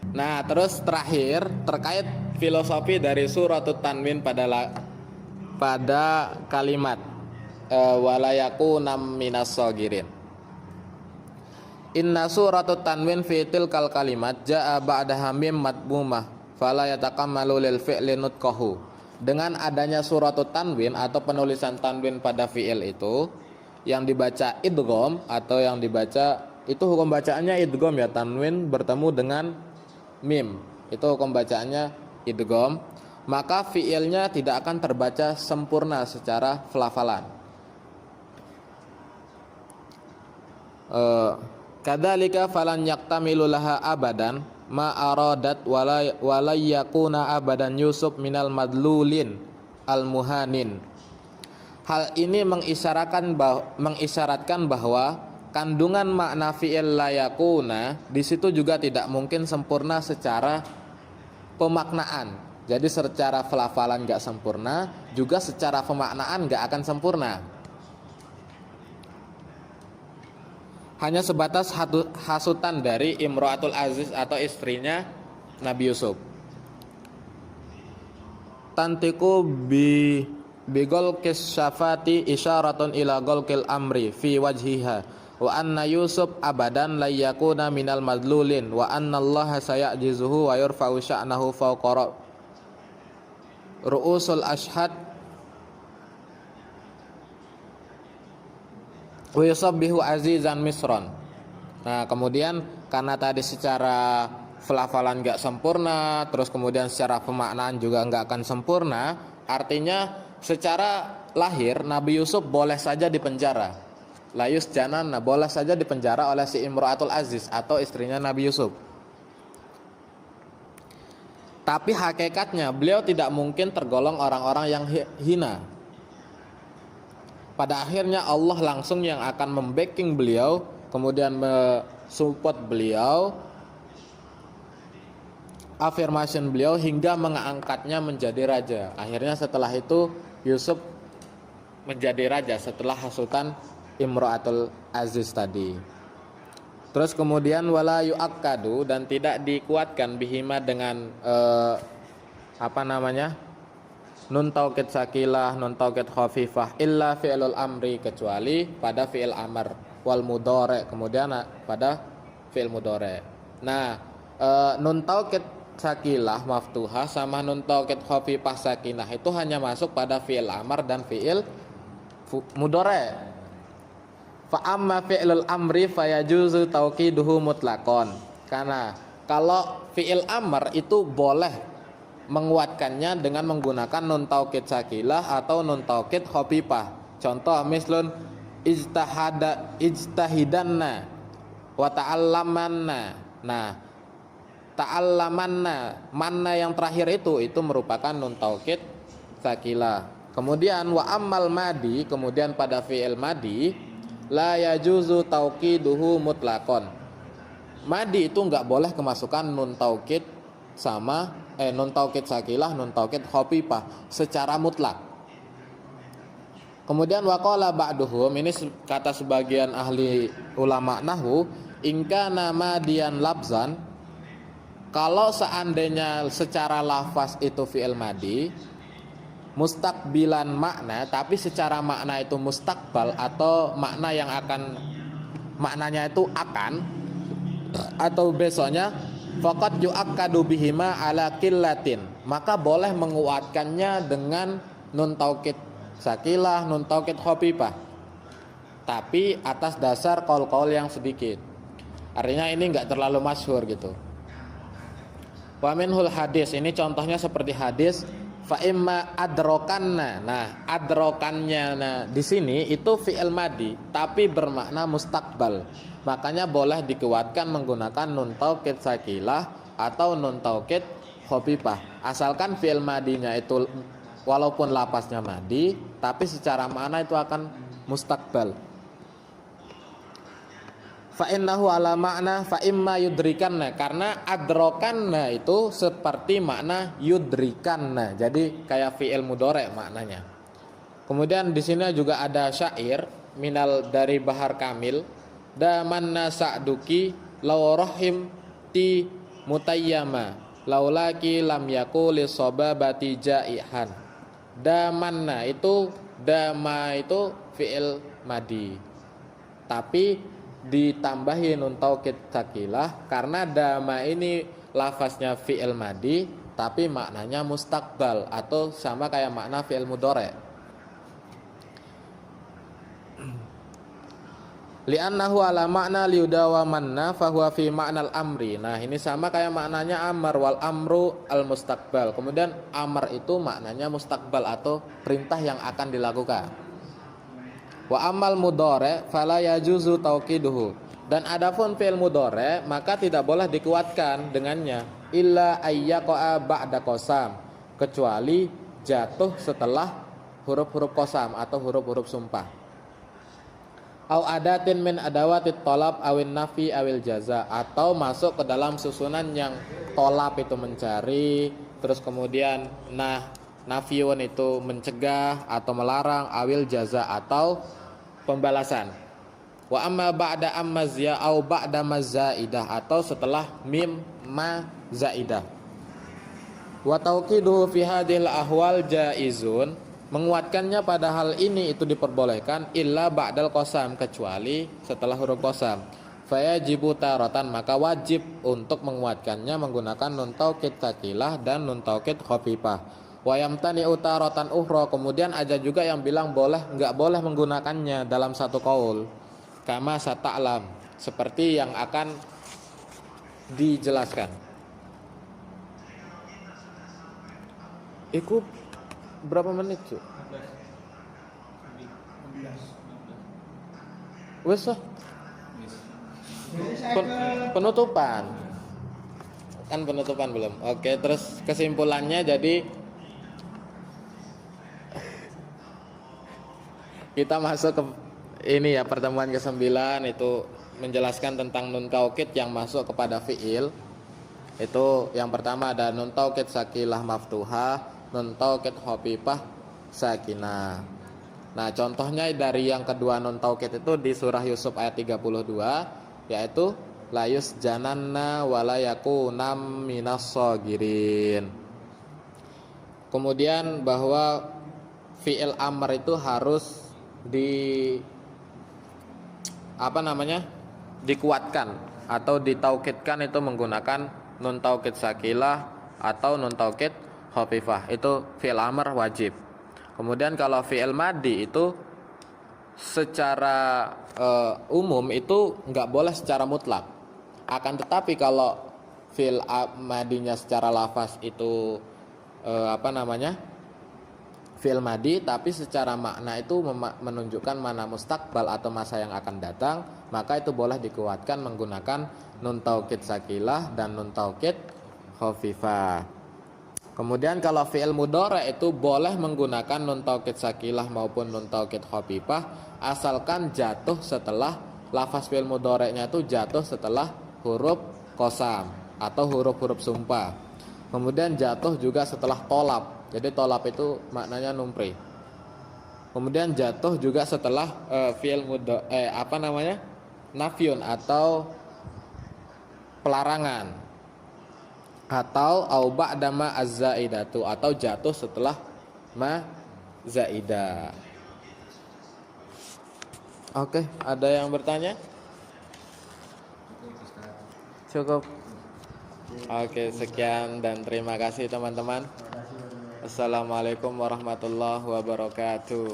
Nah, terus terakhir terkait filosofi dari suratul tanwin pada kalimat walayaku nam minas sogirin. Inna suratul tanwin fitil kal kalimat jaa ba'da hamim matbumah fala yatakammalu lil fi'li nutqahu. Dengan adanya suratul tanwin atau penulisan tanwin pada fi'il itu yang dibaca idgham atau yang dibaca itu hukum bacaannya idgham ya, tanwin bertemu dengan mim. Itu hukum bacaannya idgham, maka fi'ilnya tidak akan terbaca sempurna secara pelafalan. Kadzalika falan yaktamilu laha abadan ma aradat walayakuna abadan Yusuf minal madlulin al muhanin. Hal ini mengisyaratkan bahwa kandungan makna fi'il layakuna di situ juga tidak mungkin sempurna secara pemaknaan. Jadi secara pelafalan nggak sempurna, juga secara pemaknaan nggak akan sempurna. Hanya sebatas hasutan dari Imro'atul Aziz atau istrinya Nabi Yusuf. Tantiku bigol kisyafati isyaratun ila golkil amri fi wajhiha wa anna Yusuf abadan layakuna minal madlulin wa anna Allah sayajizuhu wa yurfa'u sya'nahu fawqa ru'usul ashhad wa yusabbihu azizan misron. Nah, kemudian karena tadi secara pelafalan enggak sempurna, terus kemudian secara pemaknaan juga enggak akan sempurna, artinya secara lahir Nabi Yusuf boleh saja dipenjara. Layus janan, nah boleh saja dipenjara oleh si Imro'atul Aziz atau istrinya Nabi Yusuf. Tapi hakikatnya beliau tidak mungkin tergolong orang-orang yang hina. Pada akhirnya Allah langsung yang akan membacking beliau, kemudian mensupport beliau, affirmation beliau hingga mengangkatnya menjadi raja. Akhirnya setelah itu Yusuf menjadi raja setelah hasutan Imro'atul Aziz tadi. Terus kemudian wala yu'akkadu, dan tidak dikuatkan bihima dengan nun taukid sakilah, nun taukid khafifah illa fi'lul amri, kecuali pada fi'il amr wal mudhari, kemudian pada fi'il mudhari. Nah, nun taukid sakilah maftuhah sama nun taukid khafifah sakinah itu hanya masuk pada fi'il amr dan fi'il mudhari. Fa amma fi'lul amri fayajuzu tauqiduhu mutlaqan. Karena kalau fi'il amr itu boleh menguatkannya dengan menggunakan nun taukid sakilah atau nun taukid khafifah. Contoh mislun ijtahidanna wa ta'allamanna. Nah, ta'allamanna, manna yang terakhir itu merupakan nun taukid sakilah. Kemudian wa ammal madi, kemudian pada fi'il madi la yajuzu tauqiduhu mutlaqan. Madi itu enggak boleh kemasukan nun taukid sama nun taukid sakilah, nun taukid khafifah secara mutlak. Kemudian waqala ba'duhum, ini kata sebagian ahli ulama nahwu, ingkana madian labzan, kalau seandainya secara lafaz itu fi'il madi mustaqbilan makna, tapi secara makna itu mustaqbal atau makna yang akan, maknanya itu akan atau besoknya, faqad yu'akkadu bihima ala qillatin, maka boleh menguatkannya dengan nun taukid sakilah, nun taukid khafifah, tapi atas dasar qaul-qaul yang sedikit. Artinya ini enggak terlalu masyhur gitu. Wa minhul hadis, ini contohnya seperti hadis fa imma adrokanna. Nah, adrokannya di sini itu fi'il madi tapi bermakna mustaqbal. Makanya boleh dikuatkan menggunakan nun taukid sakilah atau nun taukid khafifah. Asalkan fi'il madinya itu walaupun lafaznya madi tapi secara makna itu akan mustaqbal. Fa innahu ala makna fa imma yudrikanna, karena adrokanna itu seperti makna yudrikanna. Jadi kayak fi'il mudhari maknanya. Kemudian di sini juga ada syair minal dari Bahar Kamil, damanna sa'duki law rahim ti mutayyama laulaki lam yakul lisobabati jaihan. Damanna itu dama itu fi'il madi. Tapi ditambahin nun taukid sakilah karena dama ini lafaznya fi'il madi tapi maknanya mustakbal atau sama kayak makna fi'il mudhari'. Li'annahu ala makna liudawamanna fahuwa fi ma'nal amri. Nah ini sama kayak maknanya amr, wal amru al mustakbal. Kemudian amr itu maknanya mustakbal atau perintah yang akan dilakukan. Wa amal mudhari' fala yajuzu tauqiduhu. Dan adapun fi'il mudhari' maka tidak boleh dikuatkan dengannya illa ayyaqa'a ba'da qasam, kecuali jatuh setelah huruf-huruf qasam atau huruf-huruf sumpah. Au adatin min adawatit tolab awin nafi awil jaza, atau masuk ke dalam susunan yang tolab itu mencari, terus kemudian nafiyun itu mencegah atau melarang, awil jaza atau pembalasan. Wa amma ba'da amma zia au ba'da mazaidah, atau setelah mim ma zaidah. Wa tauqiduhu fi hadhil ahwal jaizun, menguatkannya pada hal ini itu diperbolehkan illa ba'dal qasam, kecuali setelah huruf qasam. Fayajibu taratan, maka wajib untuk menguatkannya menggunakan nun taukid tsakilah dan nun taukid khafifah. Wa yamtani utaratan ukhra, kemudian ada juga yang bilang enggak boleh menggunakannya dalam satu qaul. Kama sata'lam, seperti yang akan dijelaskan. Iku berapa menit, Cuk? 15. Wes penutupan. Kan penutupan belum. Oke, terus kesimpulannya jadi kita masuk ke ini ya, pertemuan ke-9 itu menjelaskan tentang nun taukid yang masuk kepada fiil. Itu yang pertama ada nun taukid sakilah maftuhah, nun taukid khafifah sakinah. Nah, contohnya dari yang kedua nun taukid itu di surah Yusuf ayat 32, yaitu layus jananna wala yakunam minas shagirin. Kemudian bahwa fi'il amr itu harus dikuatkan atau ditaukidkan itu menggunakan nun taukid sakilah atau nun taukid khafifah. Itu fi'il amr wajib. Kemudian kalau fi'il madi itu secara umum itu enggak boleh secara mutlak. Akan tetapi kalau fi'il madinya secara lafaz itu fi'il madi, tapi secara makna itu menunjukkan mana mustakbal atau masa yang akan datang, maka itu boleh dikuatkan menggunakan nun taukid sakilah dan nun taukid khafifah. Kemudian kalau fi'il mudhari itu boleh menggunakan nun taukid sakilah maupun nun taukid khafifah asalkan jatuh setelah lafaz fi'il mudhari'nya itu jatuh setelah huruf qasam atau huruf-huruf sumpah. Kemudian jatuh juga setelah tolab. Jadi tolab itu maknanya numpri. Kemudian jatuh juga setelah fi'il nafyun atau pelarangan, atau au ba'da ma az-zaidatu, atau jatuh setelah ma zaidah. Oke, ada yang bertanya? Cukup. Oke, sekian dan terima kasih teman-teman. Assalamualaikum warahmatullahi wabarakatuh.